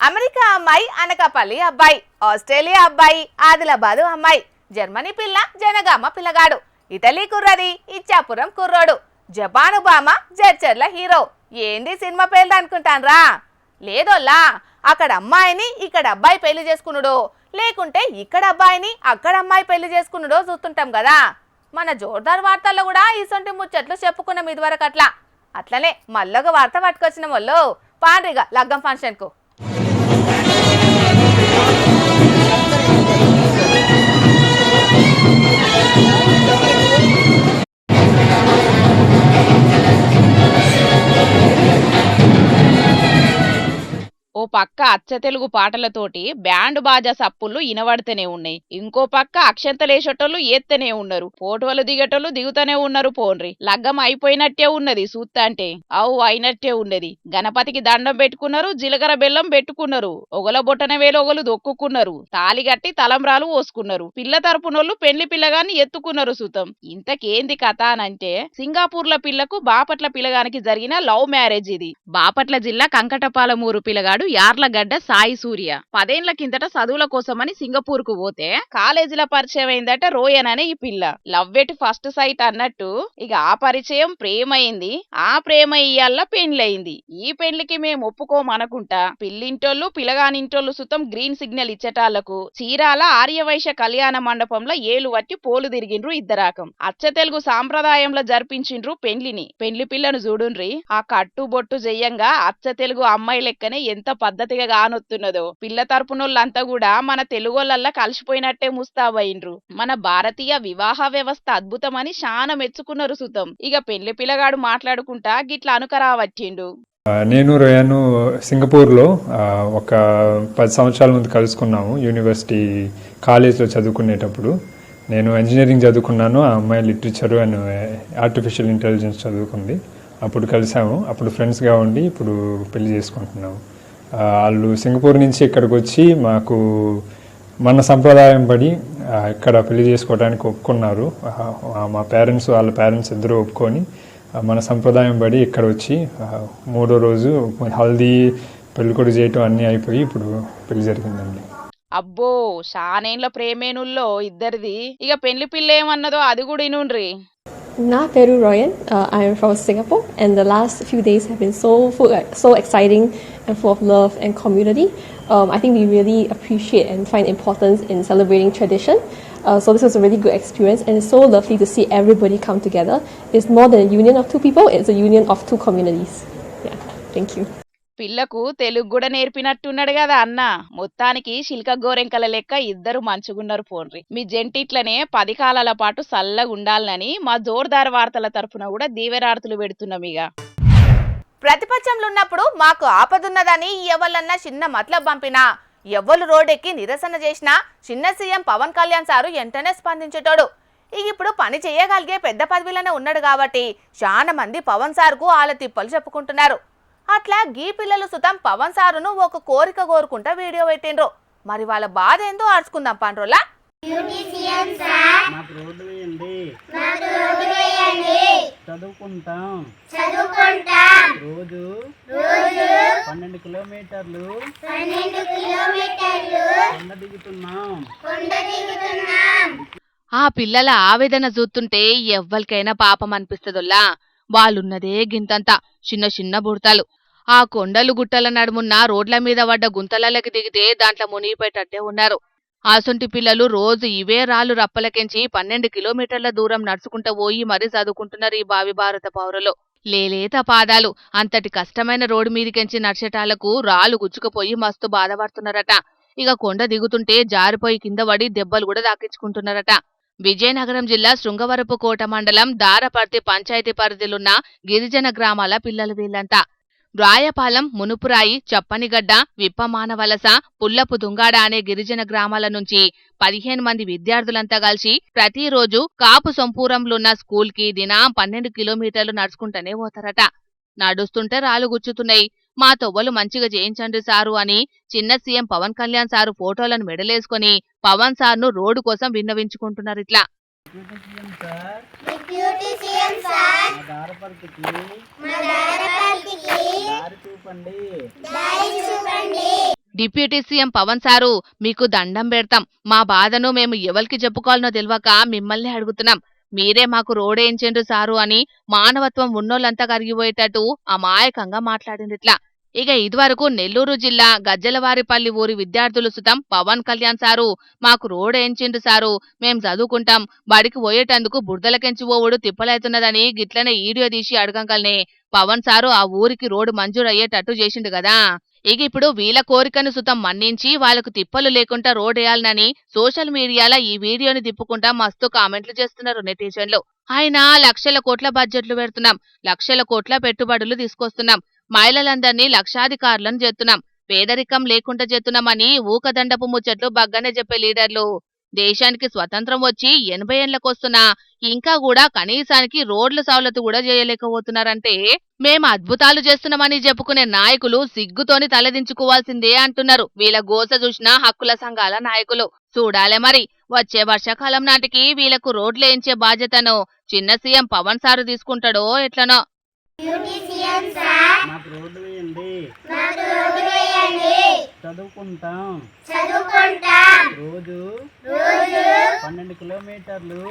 America అమ్మాయి అనకాపల్లి అబ్బాయి, Australia అబ్బాయి ఆదిలాబాదు అమ్మాయి, జర్మనీ పిల్ల జనగామ పిల్లగాడు, ఇటలీ కుర్రది ఇచ్చాపురం కుర్రోడు, జపాను బామ జడ్చర్ల హీరో. ఏంది సినిమా పేర్లు అనుకుంటాన్రా? లేదోల్లా, అక్కడ అమ్మాయిని ఇక్కడ అబ్బాయి పెళ్లి చేసుకున్నాడో, లేకుంటే ఇక్కడ అబ్బాయిని అక్కడ అమ్మాయి పెళ్లి చేసుకున్నాడో చూస్తుంటాం కదా. మన జోర్దార్ వార్తల్లో కూడా ఈసొంటి ముచ్చట్లు చెప్పుకున్నాం ఇదివరకు. అట్లనే మళ్ళొక వార్త పట్టుకొచ్చిన వాళ్ళు పాండ్రిగా లగ్గం ఫంక్షన్కు. ఓ పక్క అచ్చ తెలుగు పాటలతోటి బ్యాండ్ బాజా సప్పుళ్ళు ఇనబడితేనే ఉన్నాయి, ఇంకో పక్క అక్షంతలేసేటోళ్ళు ఏత్తనే ఉన్నారు, ఫోటోలు దిగేటోళ్ళు దిగుతూనే ఉన్నారు. పోన్రి లగ్గం అయిపోయినట్టే ఉన్నది, చూత్తాంటే అవు అయినట్టే ఉన్నది. గణపతికి దండం పెట్టుకున్నారు, జీలకర్ర బెల్లం పెట్టుకున్నారు, ఒగల బొట్టన వేలు ఒగలు దొక్కుకున్నారు, తాలి గట్టి తలంబ్రాలు పోసుకున్నారు, పిల్ల తరపునోళ్ళు పెళ్లి పిల్లగాన్ని ఎత్తుకున్నారు. సుతం ఇంతకేంది కథ అనంటే, సింగపూర్ల పిల్లకు బాపట్ల పిల్లగానికి జరిగిన లవ్ మ్యారేజ్ ఇది. బాపట్ల జిల్లా కంకటపాలమూరు పిల్లగాడు యార్లగడ్డ సాయి సూర్య 10 ఏళ్ల కిందట చదువుల కోసమని సింగపూర్ కు పోతే కాలేజీలో పరిచయం అయిందట రోయన్ అనే ఈ పిల్ల. లవ్ ఎట్ ఫస్ట్ సైట్ అన్నట్టు ఇక ఆ పరిచయం ప్రేమైంది, ఆ ప్రేమ ఇయ్యాల పెండ్లయింది. ఈ పెళ్లికి మేము ఒప్పుకోమనుకుంటా పిల్లింటోళ్ళు పిల్లగానింటోళ్ళు సుతం గ్రీన్ సిగ్నల్ ఇచ్చటాళ్లకు చీరాల ఆర్యవైశ్య కళ్యాణ మండపంలో ఏలు వట్టి పోలు తిరిగిండ్రు ఇద్దరాకం. అచ్చ తెలుగు సాంప్రదాయంలో జరిపించిండ్రు పెండ్లిని. పెండ్లి పిల్లను చూడుండ్రి, ఆ కట్టు బొట్టు చెయ్యంగా అచ్చ తెలుగు అమ్మాయి లెక్కనే ఎంత పద్ధతిగా కానొత్తున్నదో. పిల్ల తరపునోళ్ళంతా కూడా మన తెలుగోళ్ళల్లా కలిసిపోయినట్టే ముస్తాబైండ్రు. మన భారతీయ వివాహ వ్యవస్థ అద్భుతమని చాలా మెచ్చుకున్నారు సుతం. ఇక పెళ్లి పిల్లగాడు మాట్లాడుకుంటా గిట్లా అనుకరావచ్చిండు. నేను రోయను సింగపూర్లో ఒక 10 సంవత్సరాల ముందు కలుసుకున్నాము. యూనివర్సిటీ కాలేజ్లో చదువుకునేటప్పుడు నేను ఇంజనీరింగ్ చదువుకున్నాను, ఆ అమ్మాయి లిటరేచర్ అండ్ ఆర్టిఫిషియల్ ఇంటెలిజెన్స్ చదువుకుంది. అప్పుడు కలిసాము, అప్పుడు ఫ్రెండ్స్గా ఉండి ఇప్పుడు పెళ్లి చేసుకుంటున్నాము. వాళ్ళు సింగపూర్ నుంచి ఇక్కడికి వచ్చి మాకు మన సంప్రదాయం పడి ఇక్కడ పెళ్లి చేసుకోవడానికి ఒప్పుకున్నారు. మా పేరెంట్స్ వాళ్ళ పేరెంట్స్ ఇద్దరు ఒప్పుకొని మన సంప్రదాయం పడి ఇక్కడ వచ్చి 3వ రోజు హల్దీ పెళ్లి కూడా చేయటం అన్నీ అయిపోయి ఇప్పుడు పెళ్లి జరిగిందండి. అబ్బో షానేండ్ల ప్రేమేనుల్లో ఇద్దరిది. ఇక పెళ్లి పిల్ల ఏమన్నదో అది కూడా ఇనుండ్రి. Na Peru Royan. I am from Singapore, and the last few days have been so exciting and full of love and community. I think we really appreciate and find importance in celebrating tradition. So this was a really good experience, and it's so lovely to see everybody come together. It's more than a union of two people; it's a union of two communities. Yeah, thank you. పిల్లకు తెలుగు కూడా నేర్పినట్టున్నాడు కదా అన్న. మొత్తానికి శిల్క గోరెంకల లెక్క ఇద్దరు మంచుగున్నారు. పోన్రి మీ జంటిట్లనే 10 కాలాల పాటు సల్లగా ఉండాలని మా జోర్దార్ వార్తల తరఫున కూడా దీవెరార్తులు పెడుతున్నాం. ఇక ప్రతిపక్షంలో ఉన్నప్పుడు మాకు ఆపదున్నదని ఎవరన్నా చిన్న మతలబ్ పంపినా, ఎవ్వరు రోడ్డెక్కి నిరసన చేసినా చిన్న సీఎం పవన్ కళ్యాణ్ సారు వెంటనే స్పందించేటోడు. ఇక ఇప్పుడు పని చేయగలిగే పెద్ద పదవిలోనే ఉన్నాడు కాబట్టి చాలా మంది పవన్ సార్కు వాళ్ళ తిప్పలు చెప్పుకుంటున్నారు. అట్లా గీ పిల్లలు సుతం పవన్ సారును ఒక కోరిక కోరుకుంటా వీడియో పెట్టిండ్రు. మరి వాళ్ళ బాధ ఏందో ఆర్చుకుందాం పండ్రోలా. చదువుకుంటాం రోజు 12 కిలోమీటర్లు కొండ దిగుతున్నాం. ఆ పిల్లల ఆవేదన చూస్తుంటే ఎవ్వరికైనా పాపం అనిపిస్తుందోల్లా. వాళ్ళున్నదే గింతంత చిన్న చిన్న బుడతలు. ఆ కొండలు గుట్టల నడుమున్న రోడ్ల మీద పడ్డ గుంతలకి దిగితే దాంట్లో మునిగిపోయేటట్టే ఉన్నారు. ఆసొంటి పిల్లలు రోజు ఇవే రాళ్ళు రప్పలకెంచి 12 కిలోమీటర్ల దూరం నడుచుకుంటూ పోయి మరీ చదువుకుంటున్నారు ఈ భావి భారత పౌరులు. లేలేత పాదాలు అంతటి కష్టమైన రోడ్డు మీదికెంచి నడిచేటాలకు రాళ్ళు గుచ్చుకుపోయి మస్తు బాధపడుతున్నారట. ఇక కొండ దిగుతుంటే జారిపోయి కింద పడి దెబ్బలు కూడా దాకించుకుంటున్నారట. విజయనగరం జిల్లా శృంగవరపుకోట మండలం దారపర్తి పంచాయతీ పరిధిలున్న గిరిజన గ్రామాల పిల్లలు వీళ్లంతా. రాయపాలెం, మునుపురాయి, చప్పనిగడ్డ, విప్పమానవలస, పుల్లపు దుంగాడ అనే గిరిజన గ్రామాల నుంచి 15 మంది విద్యార్థులంతా కలిసి ప్రతిరోజు కాపు సొంపూరంలున్న స్కూల్ కి దినం 12 కిలోమీటర్లు నడుచుకుంటూనే పోతారట. నడుస్తుంటే రాళ్ళు గుచ్చుతున్నాయి, మా తొవ్వలు మంచిగా చేయించండి సారు అని చిన్న సీఎం పవన్ కళ్యాణ్ సారు ఫోటోలను మెడలేసుకుని పవన్ సార్ను రోడ్డు కోసం విన్నవించుకుంటున్నారు. ఇట్లా డిప్యూటీ సీఎం సార్ దారి చూపండి. డిప్యూటీ సీఎం పవన్ సారు మీకు దండం పెడతాం. మా బాధను మేము ఎవరికి చెప్పుకోవాలనో తెలియక మిమ్మల్ని అడుగుతున్నాం. మీరే మాకు రోడేయించండ్రు సారు అని మానవత్వం ఉన్నోళ్ళంతా కరిగిపోయేటట్టు అమాయకంగా మాట్లాడిందిట్లా. ఇక ఇదివరకు నెల్లూరు జిల్లా గజ్జలవారిపల్లి ఊరి విద్యార్థులు సుతం పవన్ కళ్యాణ్ సారు మాకు రోడేయించిండ్రు సారు, మేం చదువుకుంటాం, బడికి పోయేటందుకు బురదలకెంచి ఓవుడు తిప్పలైతున్నదని గిట్లనే వీడియో తీసి అడగంకల్నే పవన్ సారు ఆ ఊరికి రోడ్డు మంజూరు అయ్యేటట్టు చేసిండు కదా. ఇక ఇప్పుడు వీళ్ళ కోరికను సుతం మన్నించి వాళ్ళకు తిప్పలు లేకుండా రోడేయాలనని సోషల్ మీడియాలో ఈ వీడియోని తిప్పుకుంటా మస్తు కామెంట్లు చేస్తున్నారు నెటిజన్లు. ఆయన లక్షల కోట్ల బడ్జెట్లు పెడుతున్నాం, లక్షల కోట్ల పెట్టుబడులు తీసుకొస్తున్నాం, మహిళలందరినీ లక్షాధికారులను చేస్తున్నాం, పేదరికం లేకుండా చేస్తున్నామని ఊకదండపు ముచ్చట్లు బగ్గనే చెప్పే లీడర్లు దేశానికి స్వతంత్రం వచ్చి 80 ఏళ్లకొస్తున్నా ఇంకా కూడా కనీసానికి రోడ్ల సౌలతు కూడా చేయలేకపోతున్నారంటే మేము అద్భుతాలు చేస్తున్నామని చెప్పుకునే నాయకులు సిగ్గుతోని తలదించుకోవాల్సిందే అంటున్నారు వీళ్ళ గోస చూసిన హక్కుల సంఘాల నాయకులు. చూడాలే మరి వచ్చే వర్షాకాలం నాటికి వీళ్లకు రోడ్లేయించే బాధ్యతను చిన్న సీఎం పవన్ సారు తీసుకుంటాడో ఎట్లనో. మాకు రోడ్డు వేయండి, చదువుకుంటాం, రోజు 12 కిలోమీటర్లు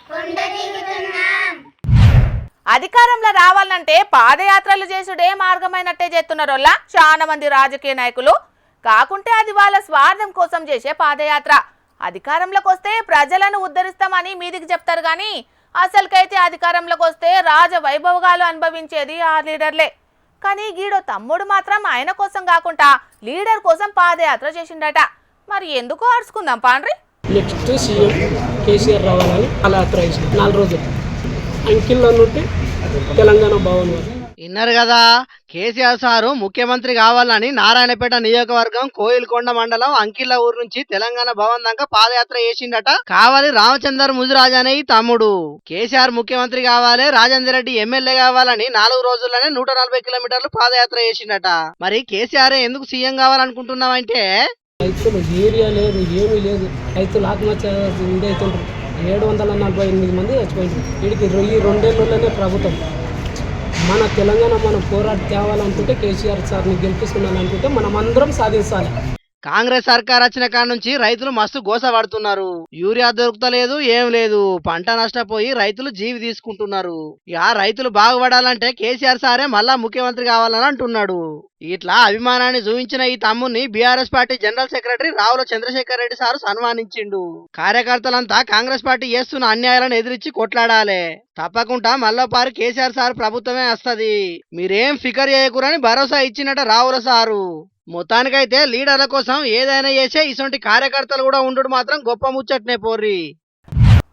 కొండ దిగుతున్నాం. అధికారంలో రావాలంటే పాదయాత్రలు చేసుడే మార్గమైనట్టే చేస్తున్నారోళ్ళ చాలా మంది రాజకీయ నాయకులు. కాకుంటే అది వాళ్ళ స్వార్థం కోసం చేసే పాదయాత్ర. అధికారంలోకి వస్తే ప్రజలను ఉద్ధరిస్తామని మీదికి చెప్తారు గాని అసలుకైతే అధికారంలోకి వస్తే రాజ వైభవగాలు అనుభవించేది ఆ లీడర్లే. కానీ గీడో తమ్ముడు మాత్రం ఆయన కోసం కాకుండా లీడర్ కోసం పాదయాత్ర చేసిండట. మరి ఎందుకో అడుచుకుందాం పాండ్రి. నెక్స్ట్ సీఎం కేసీఆర్ రావాలని అలా యాత్ర చేసిన 4 రోజులు అంకిల్లో నుండి తెలంగాణ భవన్ వరకు. విన్నారు కదా, కేసీఆర్ సారు ముఖ్యమంత్రి కావాలని నారాయణపేట నియోజకవర్గం కోయిల్కొండ మండలం అంకిల్ల ఊరు నుంచి తెలంగాణ భవన్ దాకా పాదయాత్ర చేసిండట. కావాలి రామచందర్ ముజురాజ్ అనే ఈ తమ్ముడు కేసీఆర్ ముఖ్యమంత్రి కావాలి, రాజేందర్ రెడ్డి ఎమ్మెల్యే కావాలని 4 రోజుల్లోనే 140 కిలోమీటర్లు పాదయాత్ర చేసిండట. మరి కేసీఆర్ ఎందుకు సీఎం కావాలనుకుంటున్నావంటే రైతులు ఏరియా లేదు, ఏమీ లేదు, రైతులు ఆత్మహత్య ఇదవుతుంటారు. 748 మంది చచ్చిపోయింది. వీడికి 2 ఏళ్ళలోనే ప్రభుత్వం మన తెలంగాణ మనం పోరాటం తేవాలనుకుంటే కేసీఆర్ సార్ని గెలిపిస్తున్నాననుకుంటే మనం అందరం సాధించాలి. కాంగ్రెస్ సర్కార్ వచ్చిన కాడ నుంచి రైతులు మస్తు గోస పడుతున్నారు. యూరియా దొరుకుతలేదు, ఏం లేదు, పంట నష్టపోయి రైతులు జీవి తీసుకుంటున్నారు. ఇక రైతులు బాగుపడాలంటే కేసీఆర్ సారే మళ్ళా ముఖ్యమంత్రి కావాలని అంటున్నాడు. ఇట్లా అభిమానాన్ని చూపించిన ఈ తమ్ముని BRS party general secretary Ravula Chandrashekar Reddy sir సన్మానించిండు. కార్యకర్తలంతా కాంగ్రెస్ పార్టీ చేస్తున్న అన్యాయాలను ఎదిరించి కొట్లాడాలి, తప్పకుండా మళ్ళోపారి కేసీఆర్ సార్ ప్రభుత్వమే వస్తది, మీరేం ఫికర్ చేయకూరని భరోసా ఇచ్చినట రావుల సారు. మొత్తానికైతే లీడర్ల కోసం ఏదైనా చేసే ఇటువంటి కార్యకర్తలు కూడా ఉండు మాత్రం గొప్ప ముచ్చట్నే పోర్రి.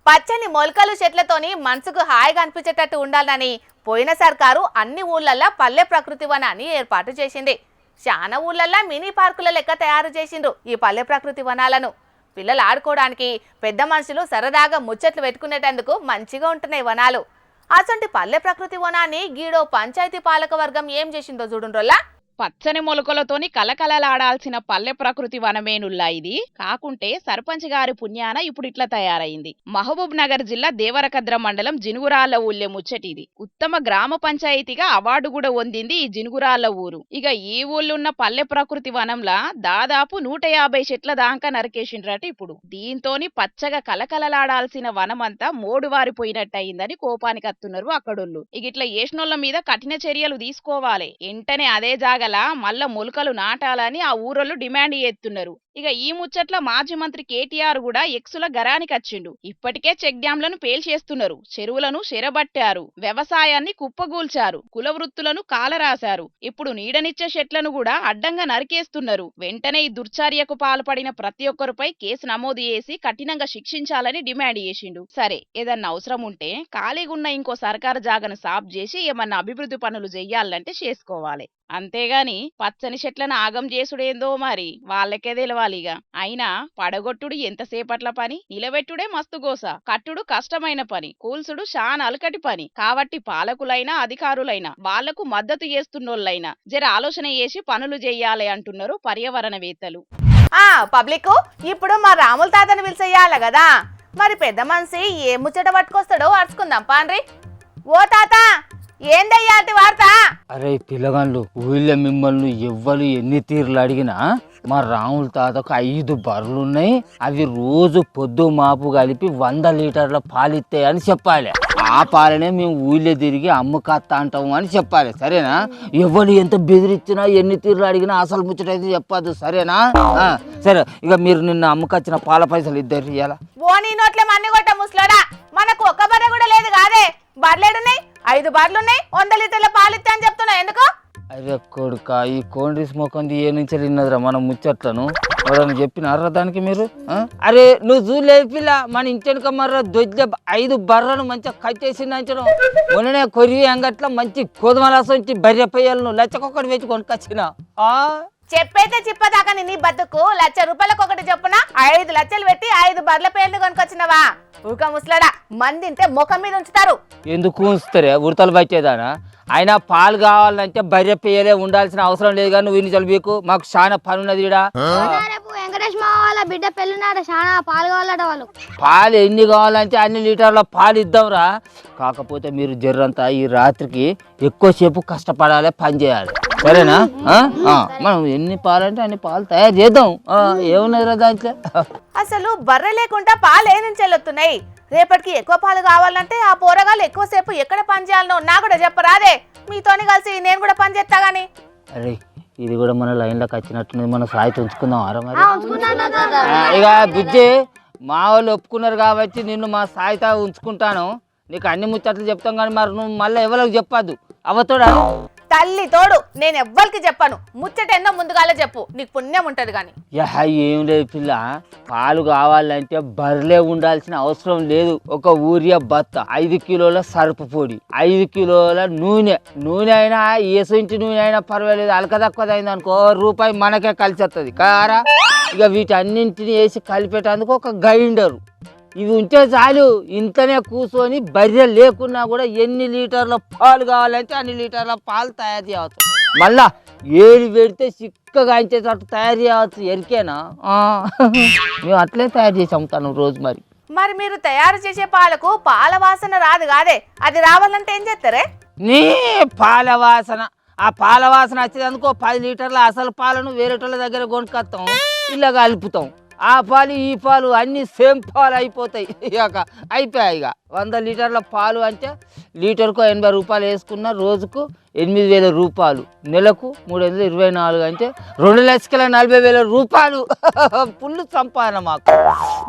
పచ్చని మొలకలు చెట్లతోని మనసుకు హాయిగా అనిపించేటట్టు ఉండాలని పోయిన సర్కారు అన్ని ఊళ్ళల్లో పల్లె ప్రకృతి వనాన్ని ఏర్పాటు చేసింది. చాలా ఊళ్ళల్లో మినీ పార్కుల లెక్క తయారు చేసిండ్రు ఈ పల్లె ప్రకృతి వనాలను. పిల్లలు ఆడుకోవడానికి, పెద్ద మనుషులు సరదాగా ముచ్చట్లు పెట్టుకునేటందుకు మంచిగా ఉంటున్నాయి వనాలు. అసంటి పల్లె ప్రకృతి వనాన్ని గీడో పంచాయతీ పాలక వర్గం ఏం చేసిందో చూడుండ్రోలా. పచ్చని మొలకలతోని కలకలలాడాల్సిన పల్లె ప్రకృతి వనమేనుల్లా ఇది. కాకుంటే సర్పంచ్ గారి పుణ్యాన ఇప్పుడు ఇట్లా తయారైంది. మహబూబ్ నగర్ జిల్లా దేవరకద్ర మండలం జినుగురాళ్ల ఊళ్ళే ముచ్చటిది. ఉత్తమ గ్రామ పంచాయతీగా అవార్డు కూడా పొందింది ఈ జినుగురాళ్ల ఊరు. ఇక ఈ ఊళ్ళున్న పల్లె ప్రకృతి వనంలా దాదాపు 150 చెట్ల దాకా నరికేసిండ్రట ఇప్పుడు. దీంతోని పచ్చగా కలకలలాడాల్సిన వనమంతా మోడువారిపోయినట్టయిందని కోపానికి అత్తున్నారు అక్కడోళ్ళు. ఇక ఇట్లా ఏష్నోళ్ల మీద కఠిన చర్యలు తీసుకోవాలి, వెంటనే అదే జాగల మళ్ళా మొలకలు నాటాలని ఆ ఊరోళ్ళు డిమాండ్ చేస్తున్నారు. ఇక ఈ ముచ్చట్ల మాజీ మంత్రి కేటీఆర్ కూడా ఎక్సుల గరానికి వచ్చిండు. ఇప్పటికే చెక్ డ్యాంలను పేల్చేస్తున్నారు, చెరువులను చెరబట్టారు, వ్యవసాయాన్ని కుప్పగూల్చారు, కుల వృత్తులను కాలరాశారు, ఇప్పుడు నీడనిచ్చే చెట్లను కూడా అడ్డంగా నరికేస్తున్నారు. వెంటనే ఈ దుర్చర్యకు పాల్పడిన ప్రతి ఒక్కరిపై కేసు నమోదు చేసి కఠినంగా శిక్షించాలని డిమాండ్ చేసిండు. సరే, ఏదన్నా అవసరం ఉంటే ఖాళీగున్న ఇంకో సర్కారు జాగను సాఫ్ చేసి ఏమన్నా అభివృద్ధి పనులు చెయ్యాలంటే చేసుకోవాలి. అంతేగాని పచ్చని చెట్లను ఆగం చేసుడేందో మరి వాళ్ళకే తెలవాలిగా. అయినా పడగొట్టుడు ఎంతసేపట్ల పని, నిలబెట్టుడే మస్తు గోస, కట్టుడు కష్టమైన పని, కూల్సుడు శానా అలకటి పని. కాబట్టి పాలకులైనా అధికారులైనా వాళ్లకు మద్దతు చేస్తున్నోళ్ళైనా జర ఆలోచన చేసి పనులు చెయ్యాలి అంటున్నారు పర్యావరణవేత్తలు. పబ్లిక్ ఇప్పుడు మా రాముల తాతని పిలిచేయాలి కదా, మరి పెద్ద మనిషి ఏ ముచ్చట పట్టుకొస్తాడో అరుచుకుందాం పాండ్రి. ఓ తాత, ఏందయ్యా అతి వార్త? అరే పిల్లగాళ్ళు ఊళ్ళో మిమ్మల్ని ఎవ్వరు ఎన్ని తీర్లు అడిగినా మా రాముల తాతకు 5 బర్రెలు ఉన్నాయి, అవి రోజు పొద్దు మాపు కలిపి 100 లీటర్ల పాలు ఇస్తాయని చెప్పాలి. ఆ పాలనే మేము ఊళ్ళో తిరిగి అమ్ముకత్తా అంటాము అని చెప్పాలి, సరేనా? ఎవరు ఎంత బెదిరించినా ఎన్ని తీర్లు అడిగినా అసలు ముచ్చటైతే చెప్పద్దు, సరేనా? సరే, ఇక మీరు నిన్న అమ్ముకొచ్చిన పాల పైసలు ఇద్దరు ఇవ్వాలా? ఓ నీ నోట్లే మన్ని కొట్ట ముసలోడా, మనకు ఒక్క బర్రె కూడా లేదు కాదే. బర్రెలున్నాయి, 5 బర్రెలున్నాయి, 100 లీటర్ల పాలు ఇస్తా అని చెప్తున్నా, ఎందుకు? అరే కొడుక, ఈ కోండ్రిస్ మొక్కంది ఏ నుంచి విన్నదిరా మన ముచ్చట్లను? ఎవరన్నా చెప్పినారా దానికి మీరు? అరే నువ్వు చూడలేదు పిల్ల, మన ఇంటెనక మర్ర దొడ్ల 5 బర్రెను మంచిగా కట్టేసిందంచడం. మొన్ననే కొరివి అంగట్ల మంచి కోదమలాసొంచి బర్రె పొయ్యాలను లచ్చకొక్కటి వేసి కొనుకొచ్చిన. చెప్పైతే చిప్పదాకా నీ బతుకు 1,00,000 రూపాయలకు ఒకటి చెప్పున 5 లక్షలు పెట్టి 5 బర్రెల పేర్లు కొనుకొచ్చినవా? ఊక ముసలాడా, మందింటే ముఖం మీద ఉంచుతారు. ఎందుకు ఉంచుతారే ఉడతలు పట్టేదానా? అయినా పాలు కావాలంటే బర్రె పేయలే ఉండాల్సిన అవసరం లేదు కానీ నువ్వు ఇన్ని చదివేకు, మాకు చాలా పని ఉన్నది ఈడ. వెంకటేష్ మా వాళ్ళ బిడ్డ పెళ్ళున్నాడ, చాలా పాలు కావాలట వాళ్ళు. పాలు ఎన్ని కావాలంటే అన్ని లీటర్ల పాలు ఇద్దాంరా. కాకపోతే మీరు జర్రంతా ఈ రాత్రికి ఎక్కువసేపు కష్టపడాలి, పని చేయాలి, సరేనా? మనం ఎన్ని పాలు అంటే అన్ని పాలు తయారు చేద్దాం. ఏమున్నదిరా దాంట్లో? అసలు బర్రె లేకుండా పాలు ఏ నుంచి వెళ్ళొస్తున్నాయి? రేపటికి ఎక్కువ పాలు కావాలంటే ఆ పోరగాళ్ళు ఎక్కువసేపు ఎక్కడ పని చేయాలనో నా కూడా చెప్పరాదే? మీతోని కలిసి నేను కూడా పని చేస్తా గానీ. అరే ఇది కూడా మన లైన్లోకి వచ్చినట్టు మన సాయి ఉంచుకుందాం ఆరా. ఇక బుజ్జి మా వాళ్ళు ఒప్పుకున్నారు కాబట్టి నిన్ను మా సాయితా ఉంచుకుంటాను. నీకు అన్ని ముచ్చట్లు చెప్తాం కానీ మరి నువ్వు మళ్ళీ ఎవరికి చెప్పద్దు, అవతోడా? తల్లి తోడు, నేను ఎవ్వరికి చెప్పను. ముచ్చట ఎన్నో ముందుగాలే చెప్పు, నీకు పుణ్యం ఉంటది గాని. ఏం లేదు పిల్ల, పాలు కావాలంటే బర్రెలే ఉండాల్సిన అవసరం లేదు. ఒక ఊరియా బత్త, 5 కిలోల సరుపు పొడి, 5 కిలోల నూనె అయినా ఏసంటి నూనె అయినా పర్వాలేదు, అలక తక్కువ అయింది అనుకో రూపాయి మనకే కలిసి వస్తుంది కారా. ఇక వీటన్నింటిని వేసి కలిపేటందుకు ఒక గ్రైండరు, ఇవి ఉంటే చాలు. ఇంతనే కూర్చొని బర్రె లేకున్నా కూడా ఎన్ని లీటర్ల పాలు కావాలంటే అన్ని లీటర్ల పాలు తయారు చేయవచ్చు. మళ్ళా ఏడు పెడితే చిక్కగా అంచేటట్టు తయారు చేయవచ్చు. ఎరికేనా? మేము అట్లే తయారు చేసి అమ్ముతాను రోజు. మరి మీరు తయారు చేసే పాలకు పాల వాసన రాదు కాదే, అది రావాలంటే ఏం చేస్తారే? నీ పాల వాసన, ఆ పాల వాసన వచ్చేందుకు 10 లీటర్ల అసలు పాలను వేరేటోళ్ళ దగ్గర కొనుక్కొస్తాం, ఇలా కలుపుతాం. ఆ పాలు ఈ పాలు అన్ని సేమ్ పాలు అయిపోతాయి. ఇక అయిపోయాయి. ఇక 100 లీటర్ల పాలు అంటే లీటర్కు 80 రూపాయలు వేసుకున్న రోజుకు 8,000 రూపాయలు, నెలకు 324 అంటే 2,40,000 రూపాయలు పుల్లు సంపాదన మాకు.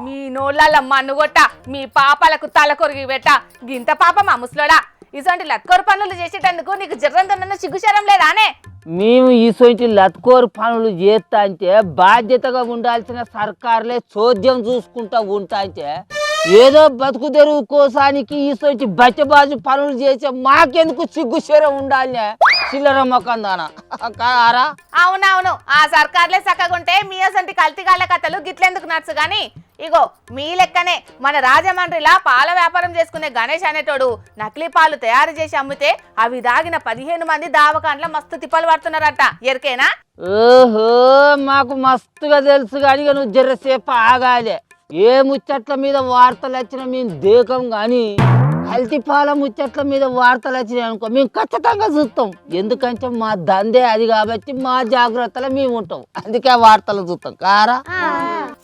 మీ నోళ్ళ మన్నుగొట్ట, మీ పాపాలకు తలకొరిగి పెట్ట, గింత పాపమా ముసలోడా? ఇటువంటి లత్కోరు పనులు చేసేటందుకు నీకు జర్రందన్న సిగ్గుశరం లేదానే? మేము ఈసొంటి లత్కోరు పనులు చేస్తా అంటే బాధ్యతగా ఉండాల్సిన సర్కారులే చోద్యం చూసుకుంటా ఉంటా అంటే ఏదో బతుకు తెరువు కోసానికి ఈసొంటి బచ్చబాజు పనులు చేసే మాకెందుకు సిగ్గుశరం ఉండాలి? చిల్లర మొక్కందానా కారా? అవునవును, ఆ సర్కార్లే చక్కగుంటే మీ అసంటి కల్తీగాళ్ళ కథలు గిట్లెందుకు నడుచు గాని. ఇగో మీ లెక్కనే మన రాజమండ్రిలా పాల వ్యాపారం చేసుకునే గణేష్ అనేటోడు నకిలీ పాలు తయారు చేసి అమ్మితే అవి దాగిన 15 మంది దావకాండ్ల మస్తు తిప్పలు పడుతున్నారట, ఎరికేనా? ఓహో, మాకు మస్తుగా తెలుసు కానీ నువ్వు జర్రసేపు ఆగాలి. ఏ ముచ్చట్ల మీద వార్తలు వచ్చినా మేము దేకం కానీ కల్తీ పాల ముచ్చట్ల మీద వార్తలు వచ్చినాయి అనుకో మేము ఖచ్చితంగా చూస్తాం. ఎందుకంటే మా దందే అది కాబట్టి మా జాగ్రత్తలో మేము ఉంటాం, అందుకే ఆ వార్తలు చూస్తాం కారా.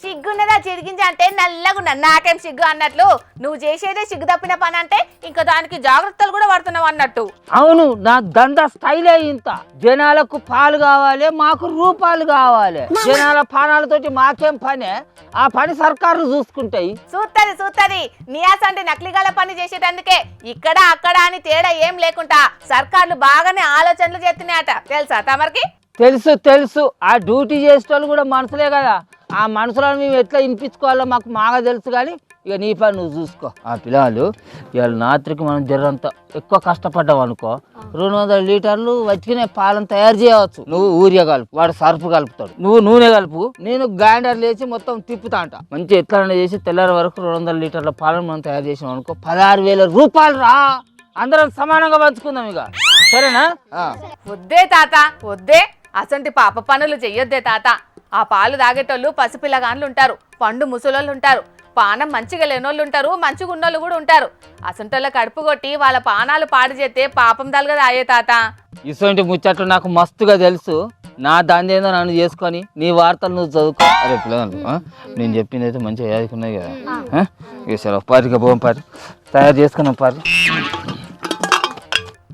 సిగ్గున్నదా చిరిగించి అంటే నల్లగున్నా, నాకేం సిగ్గు అన్నట్లు. నువ్వు చేసేదే సిగ్గు తప్పిన పని అంటే ఇంకా దానికి జాగ్రత్తలు కూడా పడుతున్నావు అన్నట్టు. అవును, నా దందా స్టైలే ఇంత. జనాలకు పాలు కావాలి, మాకు రూపాయలు కావాలి. జనాల పానాలతోటి మాకేం పనే? ఆ పని సర్కారు చూసుకుంటాయి. చూస్తుంది నీ అసంటి నకిలీగాల పని చేసేటందుకే ఇక్కడ అక్కడ అని తేడా ఏం లేకుండా సర్కార్లు బాగానే ఆలోచనలు చేస్తున్నాయట, తెలుసా తమరికి? తెలుసు. ఆ డ్యూటీ చేసేటోళ్ళు కూడా మనుషులే కదా. ఆ మనుషులను మేము ఎట్లా వినిపించుకోవాలో మాకు బాగా తెలుసు. కానీ ఇక నీ పని నువ్వు చూసుకో. ఆ పిల్లలు ఇవాళ రాత్రికి మనం జర్రంతా ఎక్కువ కష్టపడ్డావు అనుకో 200 లీటర్లు వచ్చిన పాలను తయారు చేయవచ్చు. నువ్వు ఊరియా కలుపు, వాడు సర్ఫ్ కలుపుతాడు, నువ్వు నూనె కలుపు, నేను గ్రైండర్ లేచి మొత్తం తిప్పుతా అంట. మంచి ఎట్లా చేసి తెల్లారి వరకు 200 లీటర్ల పాలను మనం తయారు చేసాం అనుకో 16,000 రూపాయలు రా. అందరం సమానంగా పంచుకుందాం ఇక, సరేనా? వద్దే తాత వద్దే, అసంటి పాప పనులు చెయ్యొద్దే తాత. ఆ పాలు తాగేటోళ్ళు పసిపిల్లగాన్లు ఉంటారు, పండు ముసలోళ్ళు ఉంటారు. పానం మంచిగా లేనోళ్ళు ఉంటారు, మంచిగా ఉన్నోళ్ళు కూడా ఉంటారు. అసంటోళ్ళ కడుపు కొట్టి వాళ్ళ పానాలు పాడు చేస్తే పాపం తలగదా అయ్యే తాత. ఇటువంటి ముచ్చట్లు నాకు మస్తుగా తెలుసు. నా దాని ఏదో నన్ను చేసుకొని నీ వార్తలు నువ్వు చదువుకో. అరే పిల్లలు నేను చెప్పింది అయితే మంచిగా చదువుకున్నాయి కదా. సరే పారిగా పోం, పారి తయారు చేసుకున్నాం, పారి.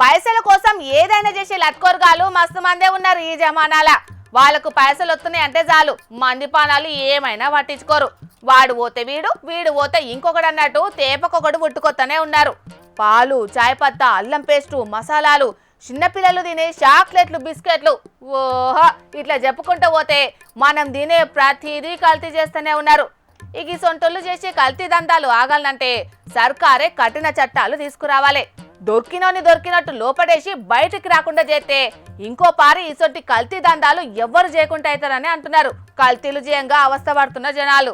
పైసల కోసం ఏదైనా చేసే లట్కోరగాలు మస్తు మందే ఉన్నారు ఈ జమానాల. వాళ్ళకు పైసలు వస్తున్నాయి అంటే చాలు మంది పానాలు ఏమైనా పట్టించుకోరు. వాడు పోతే వీడు, వీడు పోతే ఇంకొకడు అన్నట్టు తేపకొకడు పుట్టుకొత్తనే ఉన్నారు. పాలు, చాయ్ పత్తా, అల్లం పేస్టు, మసాలాలు, చిన్నపిల్లలు తినే చాక్లెట్లు, బిస్కెట్లు, ఓహో ఇట్లా చెప్పుకుంటూ పోతే మనం తినే ప్రతిదీ కల్తీ చేస్తూనే ఉన్నారు. ఇక ఈ సొంటోళ్ళు చేసే కల్తీ దందాలు ఆగాలంటే సర్కారే కఠిన చట్టాలు తీసుకురావాలి. దొరికినోని దొరికినట్టు లోపడేసి బయటికి రాకుండా చేస్తే ఇంకో పారి ఇసొంటి కల్తీ దందాలు ఎవ్వరు చేయకుండా అవుతారని అంటున్నారు కల్తీలు చేయంగా అవస్థ పడుతున్న జనాలు.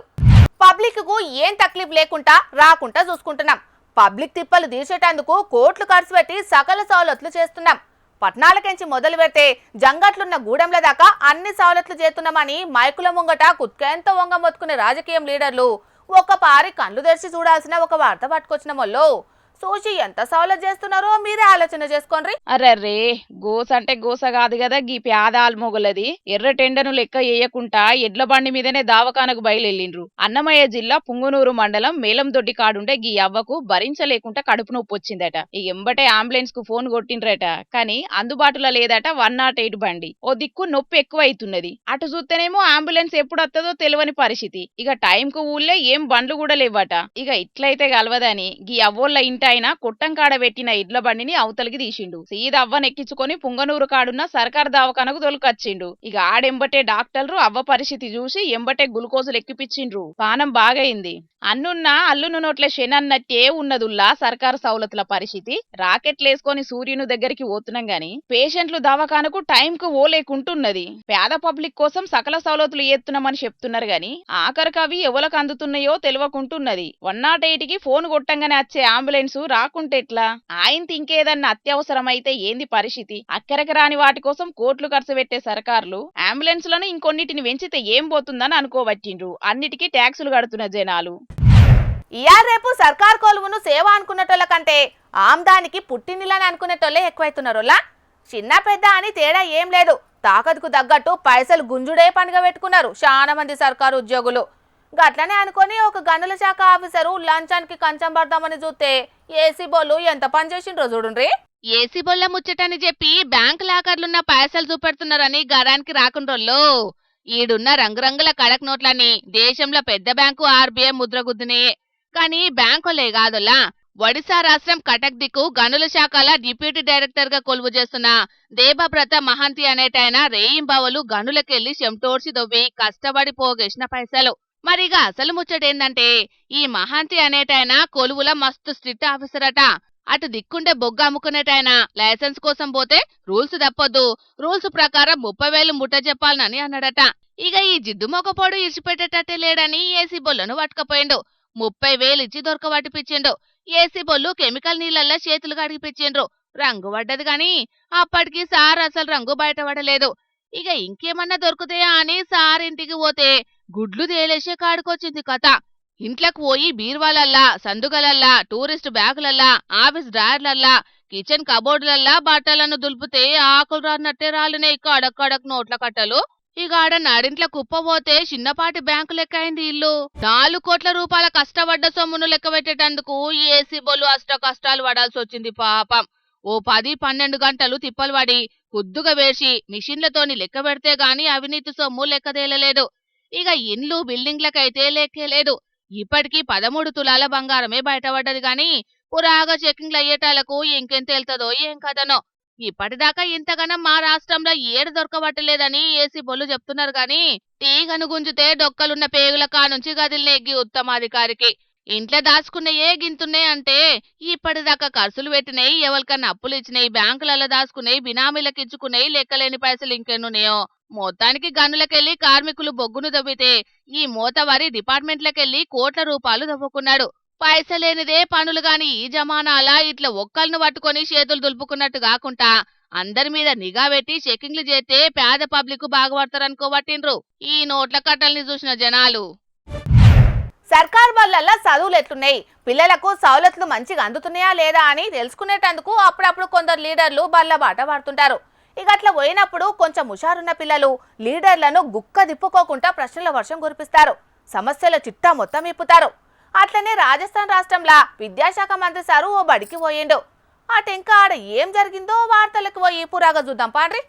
పబ్లిక్ కు ఏం తక్లీఫ్ లేకుండా రాకుండా చూసుకుంటున్నాం. పబ్లిక్ తిప్పలు తీసేటందుకు కోట్లు ఖర్చు పెట్టి సకల సౌలతులు చేస్తున్నాం. పట్నాలకెంచి మొదలు పెడితే జంగట్లున్న గూడెంల దాకా అన్ని సౌలతులు చేస్తున్నామని మైకుల ముంగట కుత్కెంత వంగ మొత్తుకునే రాజకీయం లీడర్లు ఒక పారి కళ్ళు తెరిచి చూడాల్సిన ఒక వార్త పట్టుకొచ్చిన మొల్లో చూసి ఎంత సౌలత్ చేస్తున్నారో మీరే ఆలోచన చేసుకోండి. అర్రే గోస అంటే గోస కాదు కదా, గీ పేదాలు మొగలది. ఎర్ర టెండను లెక్క వేయకుండా ఎడ్ల బండి మీదనే దావకానకు బయలుదేరిండ్రు. అన్నమయ్య జిల్లా పుంగునూరు మండలం మేలందొడ్డి కాడుండే గీ అవ్వకు భరించలేకుండా కడుపు నొప్పి వచ్చిందట. ఈ ఎంబటే అంబులెన్స్ కు ఫోన్ కొట్టిండ్రట, కానీ అందుబాటులో లేదట 108 బండి. ఓ దిక్కు నొప్పి ఎక్కువ అవుతున్నది, అటు చూస్తేనేమో అంబులెన్స్ ఎప్పుడు వస్తుందో తెలియని పరిస్థితి. ఇక టైం కు ఊళ్ళే ఏం బండ్లు కూడా లేవట. ఇక ఇట్లయితే గలవదని గీ అవ్వోళ్ళ ఇంట ఆయన కొట్టం కాడ పెట్టిన ఇడ్ల బండిని అవతలికి తీసిండు. సీదవ్వనెక్కించుకొని పుంగనూరు కాడున్న సర్కార్ దవాఖానకు తొలకొచ్చిండు. ఇక ఆడెంబటే డాక్టర్లు అవ్వ పరిస్థితి చూసి ఎంబటే గ్లూకోజులు ఎక్కిపించిండ్రు. పానం బాగైంది. అన్నున్న అల్లును నోట్ల శనన్నట్టే ఉన్నదుల్లా సర్కారు సౌలతుల పరిస్థితి. రాకెట్లేసుకొని సూర్యుని దగ్గరికి పోతున్నాం గాని పేషెంట్లు దవాఖానకు టైం కు ఓలేకుంటున్నది. పేద పబ్లిక్ కోసం సకల సౌలతులు ఏస్తున్నామని చెప్తున్నారు గాని ఆఖరికి అవి ఎవరికి అందుతున్నాయో తెలియకుంటున్నది. 108కి ఫోన్ కొట్టంగానే వచ్చే అంబులెన్స్ రాకుంటే ఎట్లా? ఆయనకి ఇంకేదన్నా అత్యవసరం అయితే ఏంది పరిస్థితి? అక్కడికి రాని వాటి కోసం కోట్లు ఖర్చు పెట్టే సర్కార్లు అంబులెన్స్లను ఇంకొన్నిటిని పెంచితే ఏం పోతుందని అనుకోవచ్చిండ్రు. అన్నిటికీ ట్యాక్సులు కడుతున్న జనాలు. ఇయాల రేపు సర్కార్ కొలువును సేవ అనుకునేటోళ్ళ కంటే ఆమ్దానికి పుట్టినిలని అనుకునేటోళ్ళే ఎక్కువైతున్నారోలా. చిన్న పెద్ద అని తేడా ఏం లేదు. తాకత్కు తగ్గట్టు పైసలు గుంజుడే పనిగా పెట్టుకున్నారు చాలా మంది సర్కారు ఉద్యోగులు. గట్లనే అనుకొని ఒక గనుల శాఖ ఆఫీసరు లంచానికి కంచం పడదామని చూస్తే ఏసీ బోళ్ళు ఎంత పని చేసిండ్రో చూడుండ్రి. ఏసీ బొల్ల ముచ్చటని చెప్పి బ్యాంక్ లాకర్లున్న పైసలు చూపెడుతున్నారని గరానికి రాకుండ్రోళ్ళు. ఈడున్న రంగురంగుల కడక్ నోట్లని దేశంలో పెద్ద బ్యాంకు ఆర్బీఐ ముద్రగుద్దునే. కానీ బ్యాంకులే కాదులా, ఒడిశా రాష్ట్రం కటక్ దిక్కు గనుల శాఖల డిప్యూటీ డైరెక్టర్ గా కొలువు చేస్తున్న దేవవ్రత మహంతి అనేటాయన రేయింబావలు గనులకెళ్లి చెమటోడ్చి దొవ్వి కష్టపడి పోగేసిన పైసలు. మరిగా అసలు ముచ్చటేందంటే ఈ మహంతి అనేటాయన కొలువుల మస్తు స్ట్రిక్ట్ ఆఫీసర్ అట. అటు దిక్కుండే బొగ్గ అమ్ముకునేటాయన లైసెన్స్ కోసం పోతే రూల్స్ తప్పొద్దు, రూల్స్ ప్రకారం 30,000 ముట్ట చెప్పాలని అన్నాడట. ఇక ఈ జిడ్డు మొగపోడు ఇడిచిపెట్టేటట్టే లేడని ఏసీ బొల్లను పట్టుకపోయిండు. 30,000 ఇచ్చి దొరకబట్టిపించిండు. ఏసీ బొల్లు కెమికల్ నీళ్ళల్లో చేతులు కడిగిపించిండ్రు. రంగు పడ్డది గాని అప్పటికి సార్ అసలు రంగు బయటపడలేదు. ఇక ఇంకేమన్నా దొరుకుతాయా అని సార్ ఇంటికి పోతే గుడ్లు తేలేసే కాడుకొచ్చింది కథ. ఇంట్లోకి పోయి బీర్వాలల్లా, సందుగలల్లా, టూరిస్ట్ బ్యాగులల్లా, ఆఫీస్ డ్రాయర్లల్లా, కిచెన్ కబోర్డులల్లా బట్టలను దులిపితే ఆకులు రాన్నట్టే రాలినాయి కడక్ కడక్ నోట్ల కట్టలు. ఇక ఆడ నడింట్ల కుప్పబోతే చిన్నపాటి బ్యాంకు లెక్క అయింది ఇల్లు. 4 కోట్ల రూపాయల కష్టపడ్డ సొమ్మును లెక్క పెట్టేటందుకు ఏసీ బొల్లు అష్ట కష్టాలు పడాల్సి వచ్చింది పాపం. ఓ 10-12 గంటలు తిప్పలు పడి కుద్దుగా వేసి మిషన్లతోని లెక్క పెడితే గాని అవినీతి సొమ్ము లెక్కదేలలేదు. ఇక ఇండ్లు బిల్డింగ్లకైతే లెక్కేలేదు. ఇప్పటికీ 13 తులాల బంగారమే బయటపడ్డది గాని పురాగా చెకింగ్లు అయ్యేటాలకు ఇంకెంత వెళ్తుందో ఏం కథనో. ఇప్పటిదాకా ఇంతగానో మా రాష్ట్రంలో ఏడు దొరకబట్టలేదని ఏసీ బొల్లు చెప్తున్నారు గాని తీగను గుంజితే డొక్కలున్న పేగుల కానుంచి గదిలినెగ్గి ఉత్తమాధికారికి. ఇంట్లో దాచుకున్న ఏ గింతున్నాయి అంటే ఇప్పటిదాకా ఖర్చులు పెట్టినాయి, ఎవరికన్నా అప్పులు ఇచ్చినాయి, బ్యాంకులలో దాచుకున్నాయి, బినామీలకు ఇచ్చుకున్నాయి, లెక్కలేని పైసలు ఇంకెన్నున్నాయో. మొత్తానికి గనులకెళ్లి కార్మికులు బొగ్గును దవ్వితే ఈ మోతవారి డిపార్ట్మెంట్లకెళ్లి కోట్ల రూపాయలు దవ్వుకున్నాడు. పైసలేనిదే పనులు గాని ఈ జమానాలా ఇట్లా ఒక్కల్ని పట్టుకొని చేతులు దులుపుకున్నట్టు కాకుండా అందరి మీద నిఘా పెట్టి చెకింగ్లు చేస్తే పేద పబ్లిక్ బాగుపడతారనుకోబట్టిండ్రు ఈ నోట్ల కట్టల్ని చూసిన జనాలు. సర్కార్ బళ్ళల్లో చదువులు ఎట్లున్నాయి, పిల్లలకు సౌలతులు మంచిగా అందుతున్నాయా లేదా అని తెలుసుకునేటందుకు అప్పుడప్పుడు కొందరు లీడర్లు బళ్ళ బాట పడుతుంటారు. ఇక అట్లా పోయినప్పుడు కొంచెం హుషారున్న పిల్లలు లీడర్లను గుక్క దిప్పుకోకుండా ప్రశ్నల వర్షం కురిపిస్తారు, సమస్యల చిట్టా మొత్తం ఇప్పుతారు. అట్లనే రాజస్థాన్ రాష్ట్రంలో విద్యాశాఖ మంత్రి సారు ఓ బడికి పోయిండు. అటెంకా ఆడ ఏం జరిగిందో వార్తలకు పోయి పురాగా చూద్దాం పాండ్రి.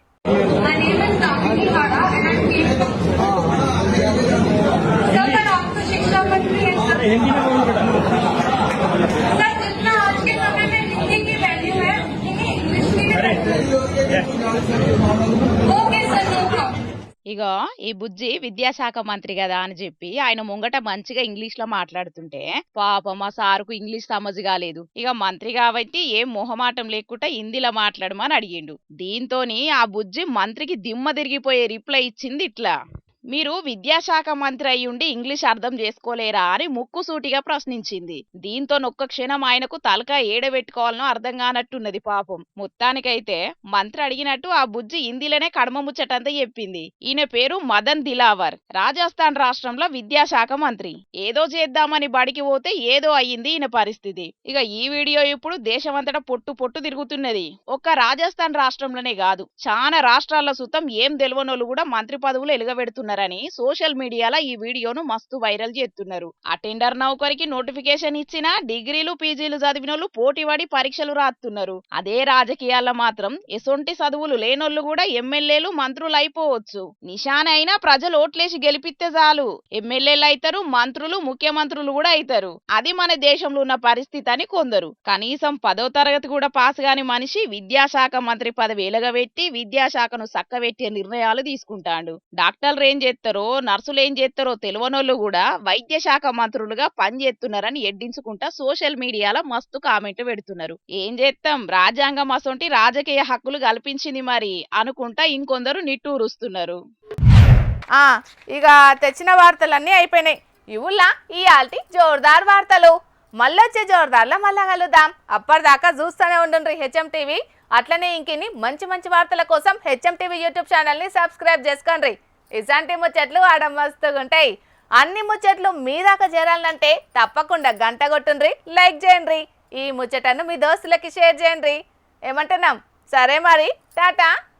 ఇగో ఈ బుజ్జి విద్యాశాఖ మంత్రి కదా అని చెప్పి ఆయన ముంగట మంచిగా ఇంగ్లీష్ లో మాట్లాడుతుంటే పాపం మా సారుకు ఇంగ్లీష్ సమజ్ కాలేదు. ఇక మంత్రి కాబట్టి ఏం మొహమాటం లేకుండా హిందీలో మాట్లాడమని అడిగిండు. దీంతోని ఆ బుజ్జి మంత్రికి దిమ్మ తిరిగిపోయే రిప్లై ఇచ్చింది ఇట్లా: మీరు విద్యాశాఖ మంత్రి అయ్యుండి ఇంగ్లీష్ అర్థం చేసుకోలేరా అని ముక్కుసూటిగా ప్రశ్నించింది. దీంతో ఒక్క క్షణం ఆయనకు తలక ఏడబెట్టుకోవాలనో అర్థం కానట్టున్నది పాపం. మొత్తానికైతే మంత్రి అడిగినట్టు ఆ బుజ్జి హిందీలోనే కడమ ముచ్చటంతా చెప్పింది. ఈయన పేరు మదన్ దిలావర్, రాజస్థాన్ రాష్ట్రంలో విద్యాశాఖ మంత్రి. ఏదో చేద్దామని బడికి పోతే ఏదో అయ్యింది ఈయన పరిస్థితి. ఇక ఈ వీడియో ఇప్పుడు దేశమంతటా పొట్టు తిరుగుతున్నది. ఒక్క రాజస్థాన్ రాష్ట్రంలోనే కాదు, చాలా రాష్ట్రాల సుతం ఏం తెలియనోళ్ళు కూడా మంత్రి పదవులు ఎలుగబెడుతున్నారు. సోషల్ మీడియాలో ఈ వీడియోను మస్తు వైరల్ చేస్తున్నారు. అటెండర్ నౌకరికి నోటిఫికేషన్ ఇచ్చిన డిగ్రీలు పీజీలు చదివినోళ్ళు పోటీపడి పరీక్షలు రాస్తున్నారు. అదే రాజకీయాల్లో మాత్రం ఎసొంటి చదువులు లేనోళ్ళు కూడా ఎమ్మెల్యేలు మంత్రులు అయిపోవచ్చు. నిశాన అయినా ప్రజలు ఓట్లేసి గెలిపిస్తే చాలు ఎమ్మెల్యేలు అవుతారు, మంత్రులు ముఖ్యమంత్రులు కూడా అవుతారు. అది మన దేశంలో ఉన్న పరిస్థితి అని కొందరు. కనీసం 10వ తరగతి కూడా పాస్ కాని మనిషి విద్యాశాఖ మంత్రి పదవి ఎలగబెట్టి విద్యాశాఖను చక్కబెట్టే నిర్ణయాలు తీసుకుంటాడు. డాక్టర్లు ఏం చేస్తారో నర్సులు ఏం చేస్తారో తెలియనోళ్ళు కూడా వైద్య శాఖ మంత్రులుగా పనిచేస్తున్నారని ఎడ్డించుకుంటా సోషల్ మీడియాలో మస్తు కామెంట్లు పెడుతున్నారు. ఏం చేస్తాం, రాజ్యాంగం అసొంటి రాజకీయ హక్కులు కల్పించింది మరి అనుకుంటా ఇంకొందరు నిట్టూరుస్తున్నారు. ఇక తెచ్చిన వార్తలన్నీ అయిపోయినాయి. ఇవుల్లా ఈ ఆల్టి జోర్దార్ వార్తలు. మళ్ళొచ్చే జోర్దార్లో మళ్ళా కలుద్దాం. అప్పటిదాకా చూస్తూనే ఉండండి హెచ్ఎం టీవీ. అట్లనే ఇంకిన్ని మంచి మంచి వార్తల కోసం హెచ్ఎం టీవీ యూట్యూబ్ ఛానల్ని సబ్స్క్రైబ్ చేసుకోండి. ఇలాంటి ముచ్చట్లు ఆడ మస్తుగా ఉంటాయి. అన్ని ముచ్చట్లు మీ దాకా చేరాలంటే తప్పకుండా గంట కొట్టుండ్రి, లైక్ చేయండి. ఈ ముచ్చటను మీ దోస్తులకి షేర్ చేయండి. ఏమంటున్నాం? సరే మరి, టాటా.